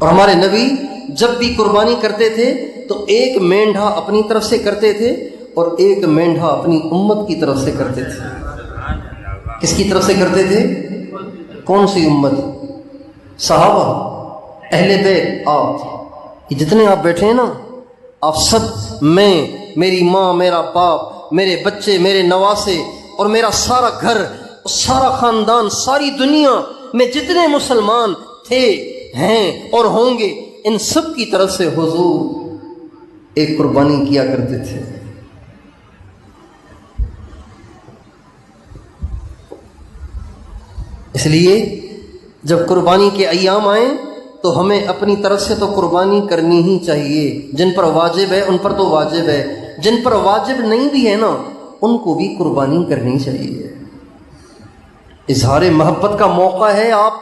اور ہمارے نبی جب بھی قربانی کرتے تھے تو ایک مینڈھا اپنی طرف سے کرتے تھے اور ایک مینڈھا اپنی امت کی طرف سے کرتے تھے۔ کس کی طرف سے کرتے تھے؟ کون سی امت؟ صحابہ، اہل بیت، آپ یہ جتنے آپ بیٹھے ہیں نا، آپ سب، میں، میری ماں، میرا باپ، میرے بچے، میرے نواسے اور میرا سارا گھر، سارا خاندان، ساری دنیا میں جتنے مسلمان تھے، ہیں اور ہوں گے، ان سب کی طرف سے حضور ایک قربانی کیا کرتے تھے۔ اس لیے جب قربانی کے ایام آئیں تو ہمیں اپنی طرف سے تو قربانی کرنی ہی چاہیے۔ جن پر واجب ہے ان پر تو واجب ہے، جن پر واجب نہیں بھی ہے نا ان کو بھی قربانی کرنی چاہیے۔ اظہار محبت کا موقع ہے، آپ